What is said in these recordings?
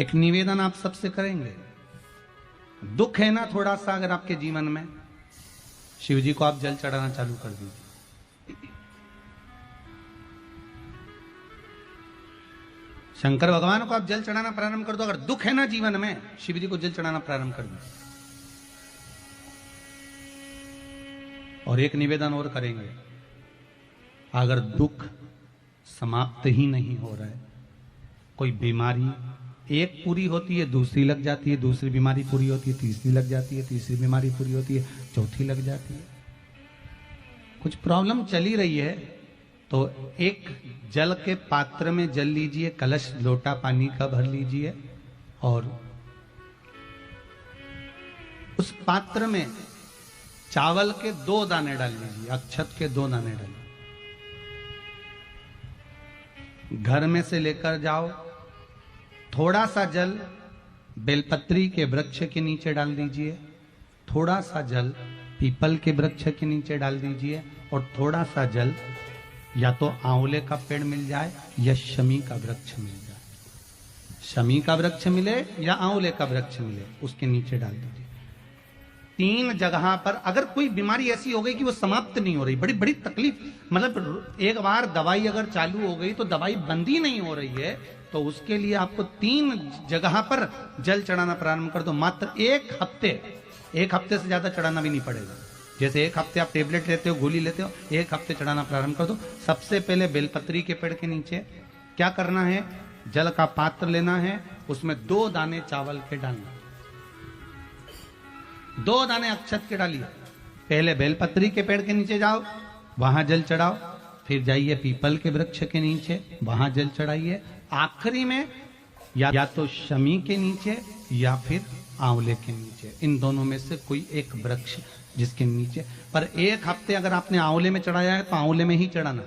एक निवेदन आप सबसे करेंगे, दुख है ना थोड़ा सा अगर आपके जीवन में, शिव जी को आप जल चढ़ाना चालू कर दीजिए। शंकर भगवान को आप जल चढ़ाना प्रारंभ कर दो। अगर दुख है ना जीवन में, शिव जी को जल चढ़ाना प्रारंभ कर दो। और एक निवेदन और करेंगे, अगर दुख समाप्त ही नहीं हो रहा है, कोई बीमारी एक पूरी होती है दूसरी लग जाती है, दूसरी बीमारी पूरी होती है तीसरी लग जाती है, तीसरी बीमारी पूरी होती है चौथी लग जाती है, कुछ प्रॉब्लम चली रही है, तो एक जल के पात्र में जल लीजिए, कलश लोटा पानी का भर लीजिए और उस पात्र में चावल के 2 दाने डाल लीजिए, अक्षत के 2 दाने डालिए। घर में से लेकर जाओ, थोड़ा सा जल बेलपत्री के वृक्ष के नीचे डाल दीजिए, थोड़ा सा जल पीपल के वृक्ष के नीचे डाल दीजिए और थोड़ा सा जल या तो आंवले का पेड़ मिल जाए या शमी का वृक्ष मिल जाए, शमी का वृक्ष मिले या आंवले का वृक्ष मिले, उसके नीचे डाल दीजिए। 3 जगह पर अगर कोई बीमारी ऐसी हो गई कि वो समाप्त नहीं हो रही, बड़ी बड़ी तकलीफ, मतलब एक बार दवाई अगर चालू हो गई तो दवाई बंद ही नहीं हो रही है, तो उसके लिए आपको 3 जगह पर जल चढ़ाना प्रारंभ कर दो। मात्र 1 हफ्ते से ज्यादा चढ़ाना भी नहीं पड़ेगा। जैसे 1 हफ्ते आप टेबलेट लेते हो, गोली लेते हो, 1 हफ्ते चढ़ाना प्रारंभ कर दो। सबसे पहले बेलपत्री के पेड़ के नीचे क्या करना है, जल का पात्र लेना है, उसमें 2 दाने चावल के डालना, 2 दाने अक्षत के डालिए। पहले बेलपत्री के पेड़ के नीचे जाओ, वहां जल चढ़ाओ, फिर जाइए पीपल के वृक्ष के नीचे, वहां जल चढ़ाइए, आखिरी में या तो शमी के नीचे या फिर आंवले के नीचे, इन दोनों में से कोई एक वृक्ष जिसके नीचे। पर 1 हफ्ते अगर आपने आंवले में चढ़ाया है तो आंवले में ही चढ़ाना,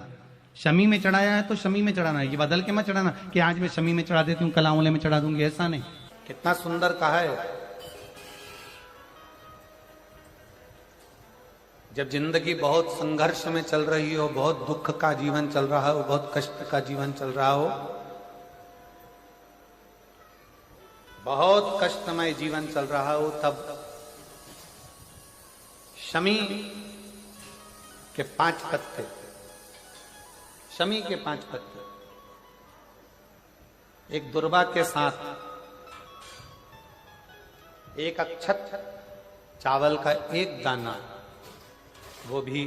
शमी में चढ़ाया है तो शमी में चढ़ाना है। ये बदल के मत चढ़ाना कि आज मैं शमी में चढ़ा देती हूँ कल आंवले में चढ़ा दूंगी, ऐसा नहीं। कितना सुंदर कहा है। जब जिंदगी बहुत संघर्ष में चल रही हो, बहुत दुख का जीवन चल रहा हो, बहुत कष्ट का जीवन चल रहा हो, बहुत कष्टमय जीवन चल रहा हो, तब शमी के 5 पत्ते, शमी के 5 पत्ते, एक दुर्वा के साथ 1 अक्षत चावल का 1 दाना, वो भी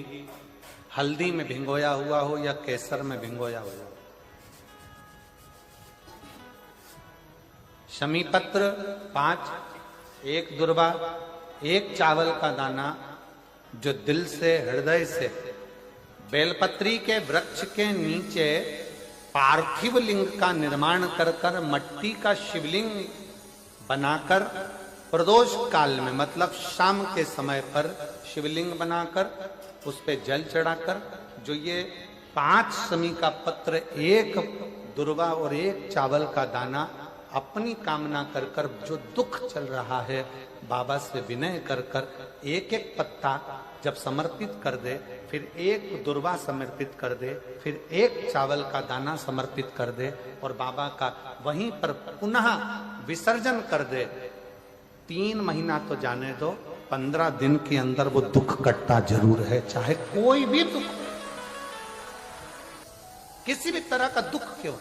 हल्दी में भिंगोया हुआ हो या केसर में भिंगोया हुआ हो, शमी पत्र 5, 1 दुर्वा, 1 चावल का दाना, जो दिल से हृदय से बेलपत्री के वृक्ष के नीचे पार्थिव लिंग का निर्माण कर कर मट्टी का शिवलिंग बनाकर प्रदोष काल में, मतलब शाम के समय पर शिवलिंग बनाकर उस पे जल चढ़ाकर, जो ये 5 शमी का पत्र, 1 दुर्वा और 1 चावल का दाना, अपनी कामना कर कर जो दुख चल रहा है बाबा से विनय कर कर 1-1 पत्ता जब समर्पित कर दे, फिर 1 दुर्वा समर्पित कर दे, फिर 1 चावल का दाना समर्पित कर दे और बाबा का वहीं पर पुनः विसर्जन कर दे, 3 महीना तो जाने दो, 15 दिन के अंदर वो दुख कटता जरूर है, चाहे कोई भी दुख, किसी भी तरह का दुख क्यों हो।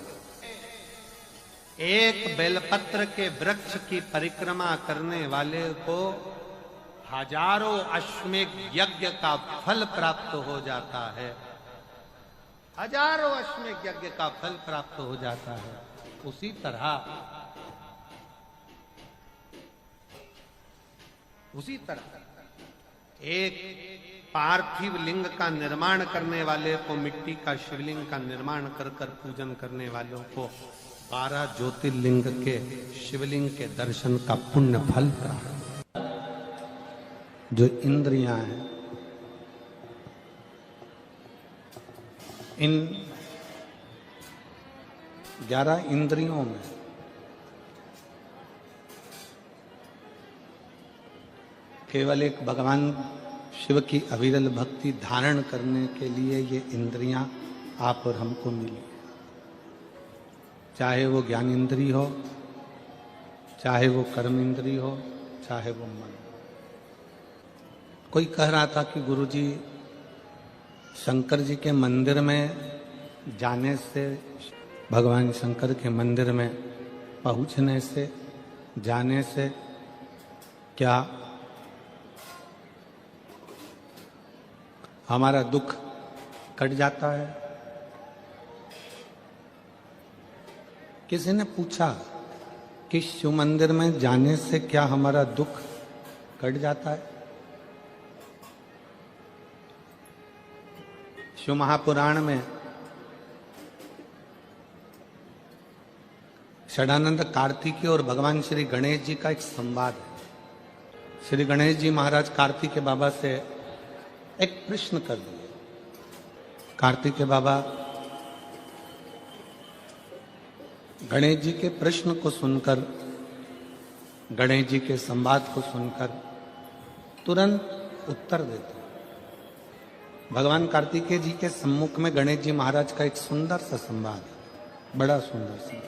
1 बेलपत्र के वृक्ष की परिक्रमा करने वाले को हजारों अश्वमेध यज्ञ का फल प्राप्त हो जाता है, हजारों अश्वमेध यज्ञ का फल प्राप्त हो जाता है। उसी तरह एक पार्थिव लिंग का निर्माण करने वाले को, मिट्टी का शिवलिंग का निर्माण कर कर पूजन करने वालों को 12 ज्योतिर्लिंग के शिवलिंग के दर्शन का पुण्य फल प्राप्त। जो इंद्रियां हैं, इन 11 इंद्रियों में केवल एक भगवान शिव की अविरल भक्ति धारण करने के लिए ये इंद्रियां आप और हमको मिली, चाहे वो ज्ञान इंद्री हो, चाहे वो कर्म इंद्री हो, चाहे वो मन। कोई कह रहा था कि गुरुजी, शंकर जी के मंदिर में जाने से, भगवान शंकर के मंदिर में पहुंचने से, जाने से क्या हमारा दुख कट जाता है? किसी ने पूछा कि शिव मंदिर में जाने से क्या हमारा दुख कट जाता है? शिव महापुराण में षडानंद कार्तिकी और भगवान श्री गणेश जी का एक संवाद है। श्री गणेश जी महाराज कार्तिकेय बाबा से एक प्रश्न कर दिए। कार्तिकेय बाबा गणेश जी के प्रश्न को सुनकर, गणेश जी के संवाद को सुनकर तुरंत उत्तर देते। भगवान कार्तिकेय जी के सम्मुख में गणेश जी महाराज का एक सुंदर सा संवाद है, बड़ा सुंदर सा,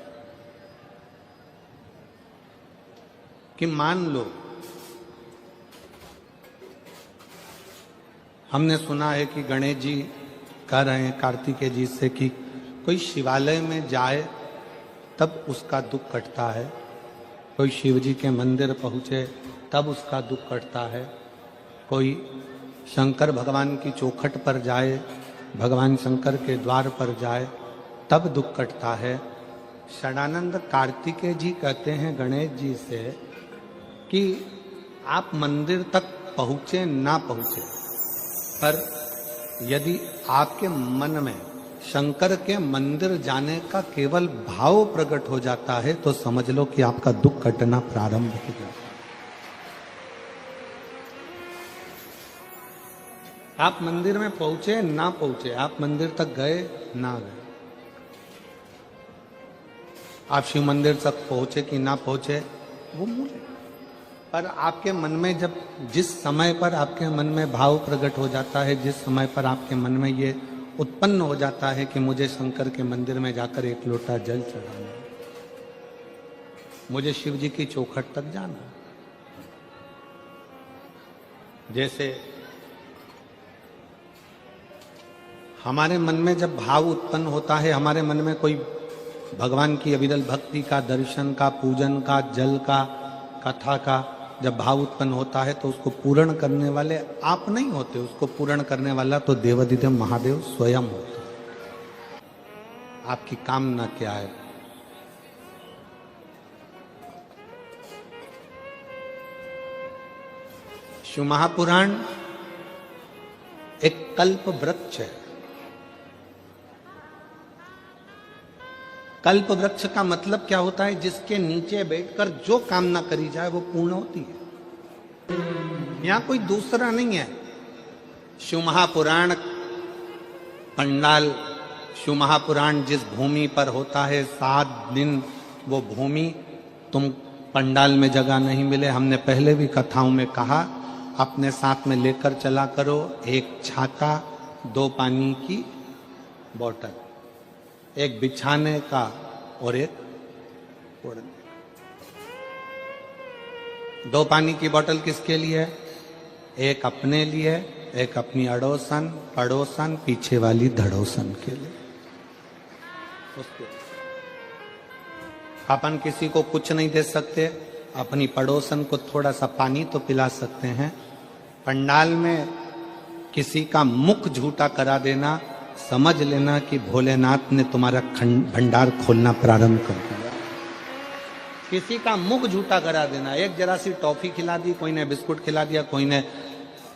कि मान लो हमने सुना है कि गणेश जी कह रहे हैं कार्तिकेय जी से कि कोई शिवालय में जाए तब उसका दुख कटता है, कोई शिव जी के मंदिर पहुंचे तब उसका दुख कटता है, कोई शंकर भगवान की चौखट पर जाए, भगवान शंकर के द्वार पर जाए तब दुख कटता है। षडानंद कार्तिकेय जी कहते हैं गणेश जी से कि आप मंदिर तक पहुंचे ना पहुंचे, पर यदि आपके मन में शंकर के मंदिर जाने का केवल भाव प्रकट हो जाता है तो समझ लो कि आपका दुख कटना प्रारंभ हो जाता है। आप मंदिर में पहुंचे ना पहुंचे, आप मंदिर तक गए ना गए, आप शिव मंदिर तक पहुंचे कि ना पहुंचे वो मूल है। पर आपके मन में जब, जिस समय पर आपके मन में भाव प्रकट हो जाता है, जिस समय पर आपके मन में ये उत्पन्न हो जाता है कि मुझे शंकर के मंदिर में जाकर एक लोटा जल चढ़ाना है, मुझे शिव जी की चौखट तक जाना है, जैसे हमारे मन में जब भाव उत्पन्न होता है, हमारे मन में कोई भगवान की अविरल भक्ति का, दर्शन का, पूजन का, जल का, कथा का जब भाव उत्पन्न होता है तो उसको पूर्ण करने वाले आप नहीं होते, उसको पूर्ण करने वाला तो देवाधिदेव महादेव स्वयं होते। आपकी कामना क्या है? शिव महापुराण एक कल्प वृक्ष है। कल्प वृक्ष का मतलब क्या होता है? जिसके नीचे बैठकर जो कामना करी जाए वो पूर्ण होती है। यहां कोई दूसरा नहीं है। शिव महापुराण पंडाल, शिव महापुराण जिस भूमि पर होता है 7 दिन वो भूमि तुम पंडाल में जगह नहीं मिले, हमने पहले भी कथाओं में कहा, अपने साथ में लेकर चला करो एक छाता, 2 पानी की बोतल, एक बिछाने का और एक ओढ़ने का। 2 पानी की बोतल किसके लिए? एक अपने लिए, एक अपनी अड़ोसन पड़ोसन पीछे वाली धड़ोसन के लिए। उसके अपन किसी को कुछ नहीं दे सकते, अपनी पड़ोसन को थोड़ा सा पानी तो पिला सकते हैं। पंडाल में किसी का मुख झूठा करा देना, समझ लेना कि भोलेनाथ ने तुम्हारा भंडार खोलना प्रारंभ कर दिया। किसी का मुख झूठा करा देना, एक जरा सी टॉफी खिला दी, कोई ने बिस्कुट खिला दिया, कोई ने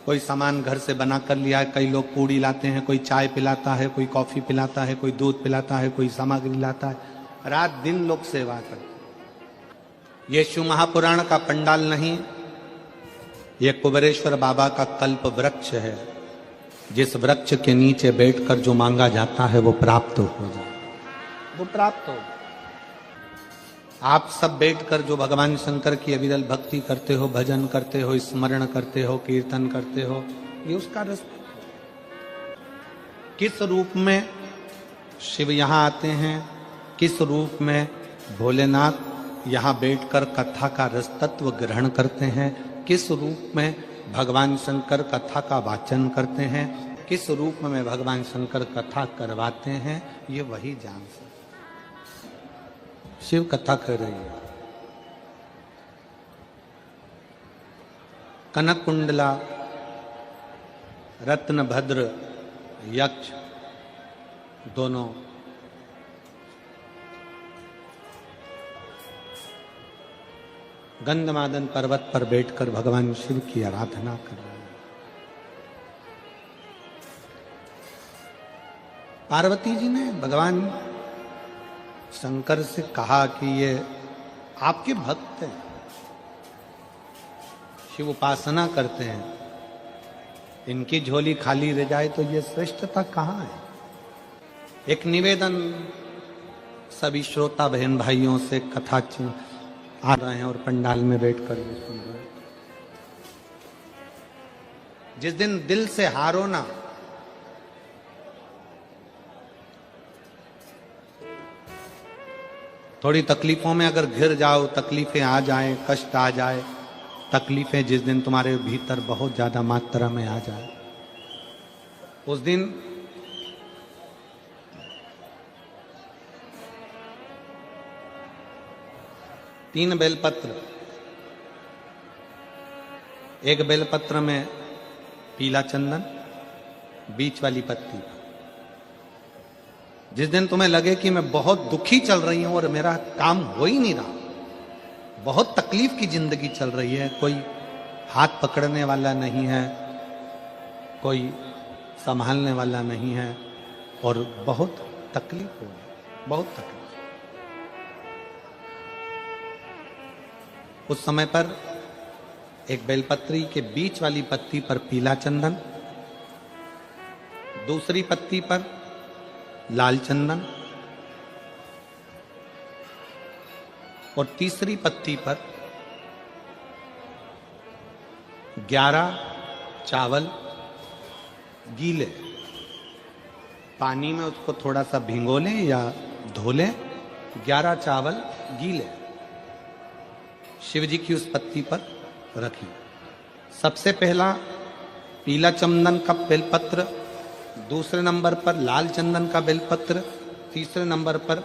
कोई सामान घर से बना कर लिया है, कई लोग पूड़ी लाते हैं, कोई चाय पिलाता है, कोई कॉफी पिलाता है, कोई दूध पिलाता है, कोई सामग्री लाता है, रात दिन लोग सेवा करते। ये शिव महापुराण का पंडाल नहीं, ये कुबेरेश्वर बाबा का कल्प वृक्ष है। जिस वृक्ष के नीचे बैठकर जो मांगा जाता है वो प्राप्त हो जाए, वो प्राप्त हो। आप सब बैठकर जो भगवान शंकर की अविरल भक्ति करते हो, भजन करते हो, स्मरण करते हो, कीर्तन करते हो, ये उसका रास्ता। किस रूप में शिव यहां आते हैं, किस रूप में भोलेनाथ यहाँ बैठकर कथा का रस तत्व ग्रहण करते हैं, किस रूप में भगवान शंकर कथा का वाचन करते हैं, किस रूप में भगवान शंकर कथा करवाते हैं, ये वही जान सकते। शिव कथा कर रही है। कनक कुंडला, रत्नभद्र, यक्ष दोनों गंधमादन पर्वत पर बैठकर भगवान शिव की आराधना कर रहे हैं। पार्वती जी ने भगवान शंकर से कहा कि ये आपके भक्त हैं, शिव उपासना करते हैं, इनकी झोली खाली रह जाए तो ये श्रेष्ठता कहाँ है। एक निवेदन सभी श्रोता बहन भाइयों से कथा आ रहे हैं और पंडाल में बैठकर भी सुन रहे हैं। जिस दिन दिल से हारो ना, थोड़ी तकलीफों में अगर घिर जाओ, तकलीफें आ जाए, कष्ट आ जाए, तकलीफें जिस दिन तुम्हारे भीतर बहुत ज्यादा मात्रा में आ जाए, उस दिन तीन बेलपत्र, एक बेलपत्र में पीला चंदन, बीच वाली पत्ती। जिस दिन तुम्हें लगे कि मैं बहुत दुखी चल रही हूं और मेरा काम हो ही नहीं रहा, बहुत तकलीफ की जिंदगी चल रही है, कोई हाथ पकड़ने वाला नहीं है, कोई संभालने वाला नहीं है और बहुत तकलीफ हो रही, बहुत तकलीफ। उस समय पर एक बेलपत्री के बीच वाली पत्ती पर पीला चंदन, दूसरी पत्ती पर लाल चंदन और तीसरी पत्ती पर 11 चावल गीले, पानी में उसको थोड़ा सा भिगो लें या धो लें, 11 चावल गीले शिव जी की उस पत्ती पर रखी। सबसे पहला पीला चंदन का बेलपत्र, दूसरे नंबर पर लाल चंदन का बेलपत्र, तीसरे नंबर पर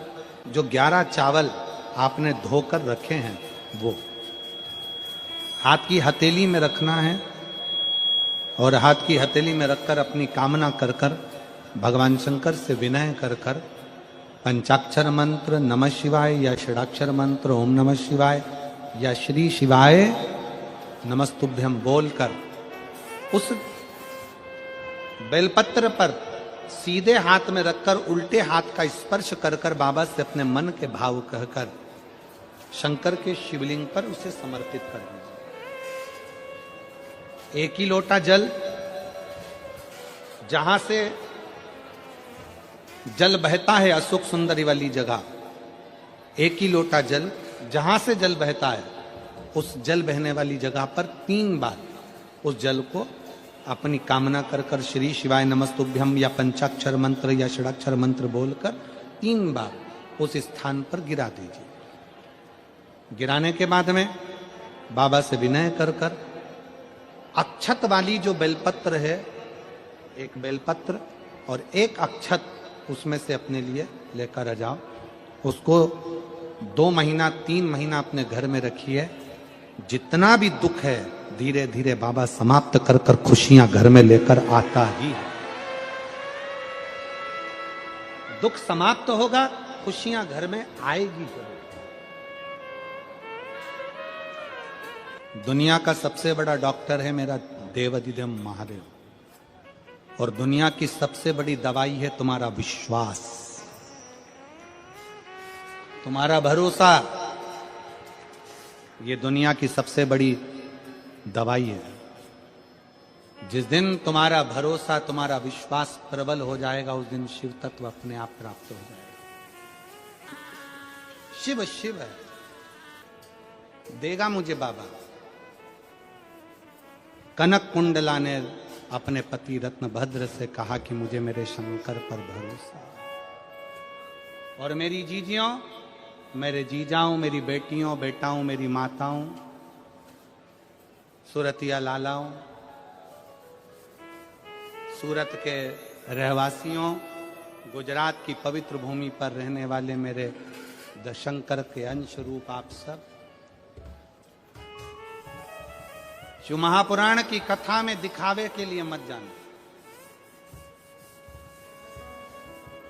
जो 11 चावल आपने धोकर रखे हैं वो हाथ की हथेली में रखना है और हाथ की हथेली में रखकर अपनी कामना कर कर भगवान शंकर से विनय कर कर पंचाक्षर मंत्र नमः शिवाय या षडाक्षर मंत्र ओम नमः शिवाय या श्री शिवाय नमस्तुभ्यम बोलकर उस बेलपत्र पर सीधे हाथ में रखकर उल्टे हाथ का स्पर्श कर कर बाबा से अपने मन के भाव कहकर शंकर के शिवलिंग पर उसे समर्पित कर दीजिए। एक ही लोटा जल, जहां से जल बहता है अशोक सुंदरी वाली जगह, एक ही लोटा जल जहां से जल बहता है उस जल बहने वाली जगह पर 3 बार उस जल को अपनी कामना कर कर श्री शिवाय नमस्तुभ्यम या पंचाक्षर मंत्र या षडाक्षर मंत्र बोलकर 3 बार उस स्थान पर गिरा दीजिए। गिराने के बाद में बाबा से विनय कर कर अक्षत वाली जो बेलपत्र है, एक बेलपत्र और एक अक्षत उसमें से अपने लिए लेकर आ जाओ। उसको 2 महीना 3 महीना अपने घर में रखिए। जितना भी दुख है धीरे धीरे बाबा समाप्त कर कर खुशियां घर में लेकर आता ही है। दुख समाप्त होगा, खुशियां घर में आएगी जरूर। दुनिया का सबसे बड़ा डॉक्टर है मेरा देवाधिदेव महादेव और दुनिया की सबसे बड़ी दवाई है तुम्हारा विश्वास, तुम्हारा भरोसा। ये दुनिया की सबसे बड़ी दवाई है। जिस दिन तुम्हारा भरोसा, तुम्हारा विश्वास प्रबल हो जाएगा, उस दिन शिव तत्व अपने आप प्राप्त हो जाएगा। शिव शिव है, देगा मुझे बाबा। कनक कुंडला ने अपने पति रत्नभद्र से कहा कि मुझे मेरे शंकर पर भरोसा और मेरी जीजियों मेरे जीजाओं, मेरी बेटियों, बेटाओं, मेरी माताओं, सूरतिया लालाओं, सूरत के रहवासियों, गुजरात की पवित्र भूमि पर रहने वाले मेरे दशंकर के अंश रूप आप सब, शिव महापुराण की कथा में दिखावे के लिए मत जाना।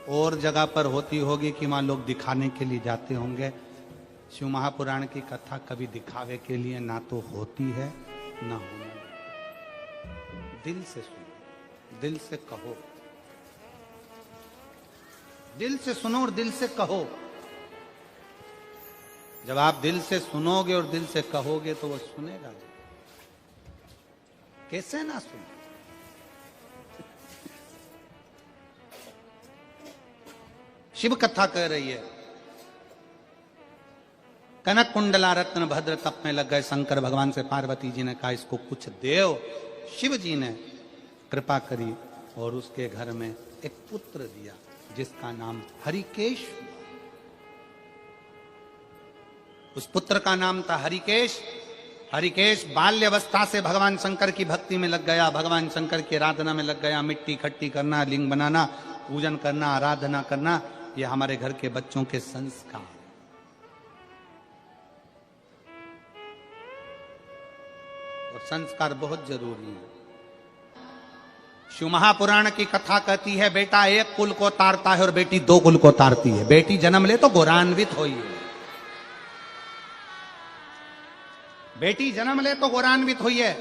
और जगह पर होती होगी कि वहां लोग दिखाने के लिए जाते होंगे। शिव महापुराण की कथा कभी दिखावे के लिए ना तो होती है ना होना। दिल से सुनो, दिल से कहो, दिल से सुनो और दिल से कहो। जब आप दिल से सुनोगे और दिल से कहोगे तो वो सुनेगा। कैसे ना सुने? शिव कथा कह रही है, कनक कुंडला रत्न भद्र तप में लग गए शंकर भगवान से पार्वती जी ने कहा इसको कुछ देव। शिव जी ने कृपा करी और उसके घर में एक पुत्र दिया जिसका नाम हरिकेश। उस पुत्र का नाम था हरिकेश। हरिकेश बाल्य अवस्था से भगवान शंकर की भक्ति में लग गया, भगवान शंकर की आराधना में लग गया। मिट्टी इकट्ठी करना, लिंग बनाना, पूजन करना, आराधना करना, ये हमारे घर के बच्चों के संस्कार। और संस्कार बहुत जरूरी है। शिव महापुराण की कथा कहती है बेटा एक कुल को तारता है और बेटी दो कुल को तारती है। बेटी जन्म ले तो गौरान्वित होई है, बेटी जन्म ले तो गौरान्वित हुई है,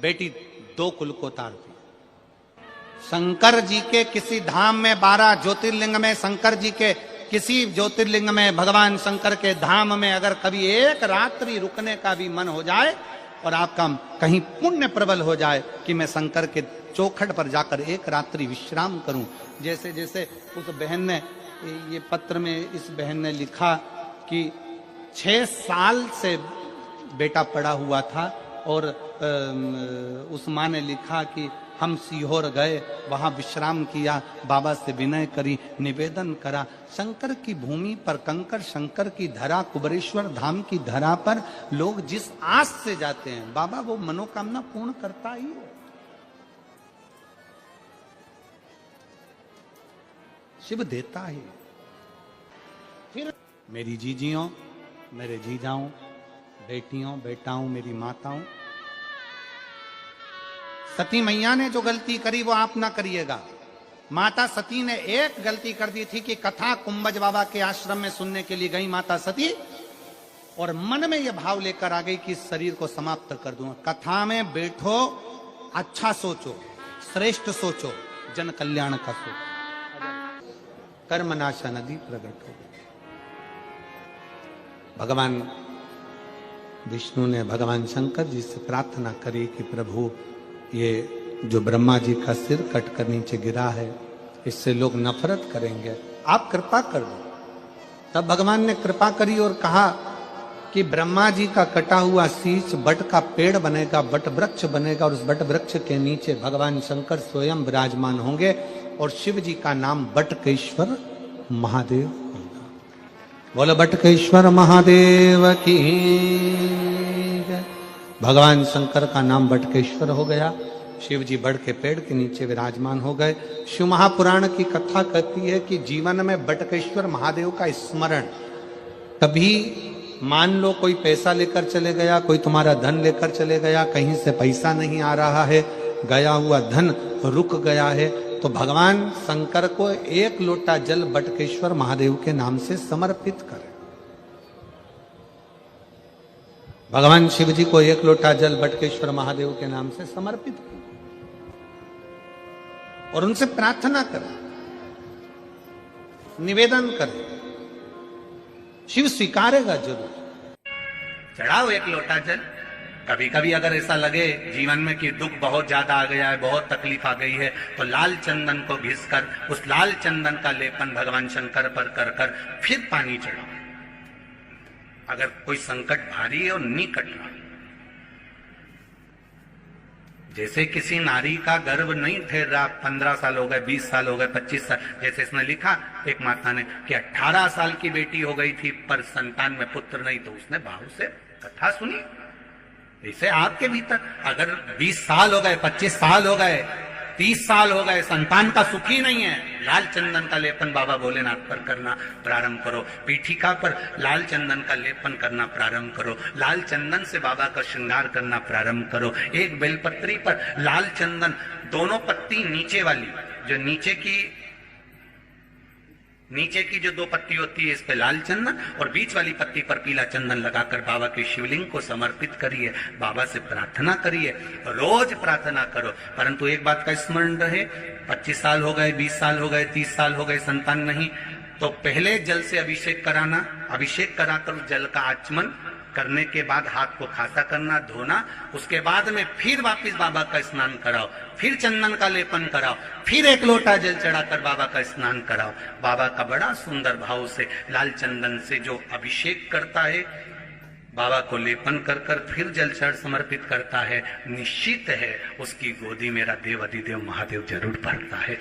बेटी दो कुल को तारती। शंकर जी के किसी धाम में 12 ज्योतिर्लिंग में, शंकर जी के किसी ज्योतिर्लिंग में, भगवान शंकर के धाम में अगर कभी एक रात्रि रुकने का भी मन हो जाए और आपका कहीं पुण्य प्रबल हो जाए कि मैं शंकर के चौखट पर जाकर एक रात्रि विश्राम करूं। जैसे जैसे उस बहन ने ये पत्र में इस बहन ने लिखा कि 6 साल से बेटा पड़ा हुआ था और उस माँ ने लिखा कि हम सीहोर गए, वहां विश्राम किया, बाबा से विनय करी, निवेदन करा। शंकर की भूमि पर, कंकर शंकर की धरा, कुबरेश्वर धाम की धरा पर लोग जिस आस से जाते हैं बाबा वो मनोकामना पूर्ण करता ही है। शिव देता है। फिर मेरी जीजियों, मेरे जीजाओं, बेटियों, बेटाओं, मेरी माताओं, सती मैया ने जो गलती करी वो आप ना करिएगा। माता सती ने एक गलती कर दी थी कि कथा कुंभज बाबा के आश्रम में सुनने के लिए गई माता सती और मन में यह भाव लेकर आ गई कि इस शरीर को समाप्त कर दूंगा। कथा में बैठो, अच्छा सोचो, श्रेष्ठ सोचो, जन कल्याण का सोचो। कर्मनाशा नदी प्रकट हो। भगवान विष्णु ने भगवान शंकर जी से प्रार्थना करी कि प्रभु ये जो ब्रह्मा जी का सिर कट कर नीचे गिरा है इससे लोग नफरत करेंगे, आप कृपा कर दो। तब भगवान ने कृपा करी और कहा कि ब्रह्मा जी का कटा हुआ शीश बट का पेड़ बनेगा, बट वृक्ष बनेगा और उस बट वृक्ष के नीचे भगवान शंकर स्वयं विराजमान होंगे और शिव जी का नाम बटकेश्वर महादेव होगा। बोलो बटकेश्वर महादेव की। भगवान शंकर का नाम बटकेश्वर हो गया। शिव जी बड़ के पेड़ के नीचे विराजमान हो गए। शिव महापुराण की कथा कहती है कि जीवन में बटकेश्वर महादेव का स्मरण, कभी मान लो कोई पैसा लेकर चले गया, कोई तुम्हारा धन लेकर चले गया, कहीं से पैसा नहीं आ रहा है, गया हुआ धन रुक गया है, तो भगवान शंकर को एक लोटा जल बटकेश्वर महादेव के नाम से समर्पित करें। भगवान शिव जी को एक लोटा जल बटकेश्वर महादेव के नाम से समर्पित करें और उनसे प्रार्थना करें, निवेदन करें, शिव स्वीकारेगा जरूर। चढ़ाओ एक लोटा जल। कभी कभी अगर ऐसा लगे जीवन में कि दुख बहुत ज्यादा आ गया है, बहुत तकलीफ आ गई है, तो लाल चंदन को घिसकर उस लाल चंदन का लेपन भगवान शंकर पर कर कर फिर पानी चढ़ाओ। अगर कोई संकट भारी है और निकट रहा, जैसे किसी नारी का गर्भ नहीं ठहर रहा, 15 साल हो गए, 20 साल हो गए, 25 साल, जैसे इसने लिखा एक माता ने कि 18 साल की बेटी हो गई थी पर संतान में पुत्र नहीं, तो उसने भाव से कथा सुनी। इसे आपके भीतर अगर 20 साल हो गए, 25 साल हो गए, 30 साल हो गए, संतान का सुख ही नहीं है, लाल चंदन का लेपन बाबा भोलेनाथ पर करना प्रारंभ करो, पीठिका पर लाल चंदन का लेपन करना प्रारंभ करो, लाल चंदन से बाबा का श्रृंगार करना प्रारंभ करो। एक बेलपत्री पर लाल चंदन, दोनों पत्ती नीचे वाली, जो नीचे की जो 2 पत्ती होती है इस पे लाल चंदन, और बीच वाली पत्ती पर पीला चंदन लगाकर बाबा के शिवलिंग को समर्पित करिए, बाबा से प्रार्थना करिए, रोज प्रार्थना करो। परंतु एक बात का स्मरण रहे, 25 साल हो गए, 20 साल हो गए, 30 साल हो गए, संतान नहीं, तो पहले जल से अभिषेक कराना, अभिषेक कराकर उस जल का आचमन करने के बाद हाथ को खासा करना, धोना, उसके बाद में फिर वापिस बाबा का स्नान कराओ, फिर चंदन का लेपन कराओ, फिर 1 लोटा जल चढ़ाकर बाबा का स्नान कराओ। बाबा का बड़ा सुंदर भाव से लाल चंदन से जो अभिषेक करता है, बाबा को लेपन कर कर फिर जल चढ़ समर्पित करता है, निश्चित है उसकी गोदी मेरा देव अधिदेव महादेव जरूर भरता है।